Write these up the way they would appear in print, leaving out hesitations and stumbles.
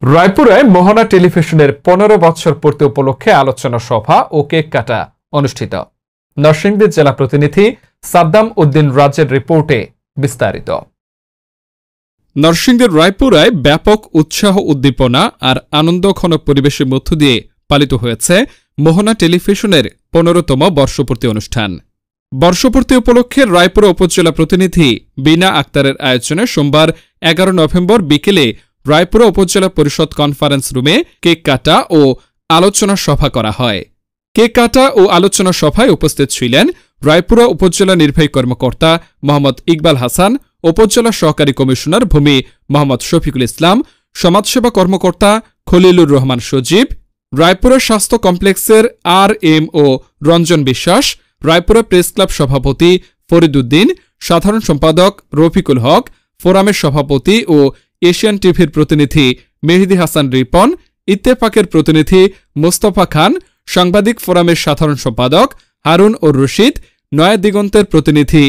রায়পুরে মোহনা টেলিভিশনের 15 বছর পূর্তি উপলক্ষে আলোচনা সভা ও কেক কাটা অনুষ্ঠিত। নরসিংদী জেলা প্রতিনিধি সাদ্দাম উদ্দিন রাজের রিপোর্টে বিস্তারিত। নরসিংদীর রায়পুরায় ব্যাপক উৎসাহ উদ্দীপনা আর আনন্দঘন পরিবেশের মধ্য দিয়ে পালিত হয়েছে মোহনা টেলিভিশনের 15তম বর্ষপূর্তি অনুষ্ঠান। বর্ষপূর্তি উপলক্ষে রায়পুরা উপজেলা প্রতিনিধি বিনা আক্তারের আয়োজনে সোমবার 11 নভেম্বর বিকেলে রায়পুরা উপজেলা পরিষদ কনফারেন্স রুমে কেক কাটা ও আলোচনা সভা করা হয়। কেক কাটা ও আলোচনা সভায় উপস্থিত ছিলেন রায়পুরা উপজেলা নির্বাহী কর্মকর্তা মোহাম্মদ ইকবাল হাসান, উপজেলা সহকারী কমিশনার ভূমি মোহাম্মদ শফিকুল ইসলাম, সমাজসেবা কর্মকর্তা খলিলুর রহমান সজীব, রায়পুরা স্বাস্থ্য কমপ্লেক্সের RMO রঞ্জন বিশ্বাস, রায়পুরা প্রেস ক্লাব সভাপতি ফরিদ উদ্দিন, সাধারণ সম্পাদক রফিকুল হক, ফোরামের সভাপতি ও এশিয়ান টিভির প্রতিনিধি মেহেদী হাসান রিপন, ইত্তেফাকের প্রতিনিধি মোস্তফা খান, সাংবাদিক ফোরামের সাধারণ সম্পাদক হারুন ও রশিদ, নয়া দিগন্তের প্রতিনিধি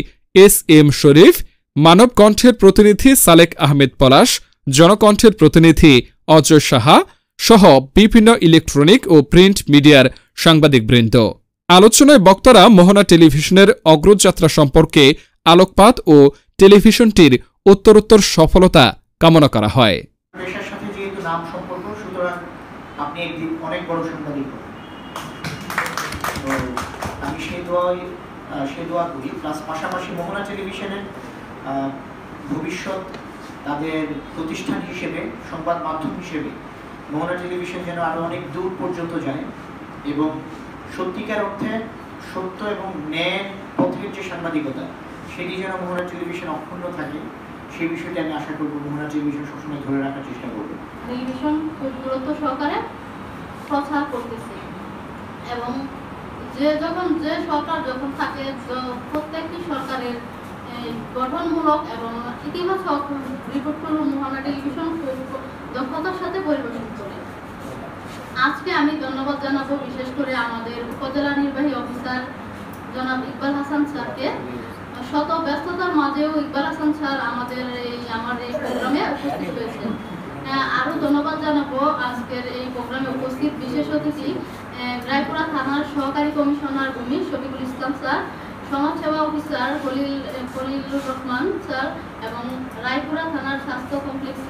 SM শরীফ, মানব কণ্ঠের প্রতিনিধি সালেক আহমেদ পলাশ, জনকণ্ঠের প্রতিনিধি অজয় সাহা সহ বিভিন্ন ইলেকট্রনিক ও প্রিন্ট মিডিয়ার সাংবাদিকবৃন্দ। আলোচনায় বক্তারা মোহনা টেলিভিশনের অগ্রযাত্রা সম্পর্কে আলোকপাত ও টেলিভিশনটির উত্তরোত্তর সফলতা কামনা করা হয়। পেশার সাথে যেহেতু নাম সম্পর্ক, সুতরাং আপনি একদিন অনেক বড় সাংবাদিক হবেন। তো আমি সে দোয়া করি। প্লাস পাশাপাশি মোহনা টেলিভিশনের ভবিষ্যৎ, তাদের প্রতিষ্ঠান হিসেবে, সংবাদ মাধ্যম হিসেবে মোহনা টেলিভিশন যেন আরো অনেক দূর পর্যন্ত যায় এবং সত্যিকার অর্থে সত্য এবং ন্যায় পথের যে সাংবাদিকতা, সেটি যেন মোহনা টেলিভিশন অক্ষুণ্ণ থাকে, সেই বিষয়টি আমি আশা করব মোহনা টেলিভিশন সবসময় ধরে রাখার চেষ্টা করবে। টেলিভিশন খুব গুরুত্ব সহকারে প্রচার করতেছে এবং যে সরকার যখন থাকে, প্রত্যেকটি সরকারের গঠনমূলক এবং ইতিবাচক রিপোর্টগুলো মোহনা টেলিভিশন খুব দক্ষতার সাথে পরিবেশন করে। আজকে আমি ধন্যবাদ জানাবো বিশেষ করে আমাদের উপজেলা নির্বাহী অফিসার জনাব ইকবাল হাসান স্যারকে। শত ব্যস্ততার মাঝেও ইকবাল হাসান স্যার আমার এই প্রোগ্রামে উপস্থিত হয়েছেন। আরো ধন্যবাদ জানাবো আজকের এই প্রোগ্রামে উপস্থিত বিশেষ অতিথি রায়পুরা থানার সহকারী কমিশনার ভূমি শফিকুল ইসলাম স্যার, সমাজসেবা অফিসার খলিলুর রহমান স্যার এবং রায়পুরা থানার স্বাস্থ্য কমপ্লেক্স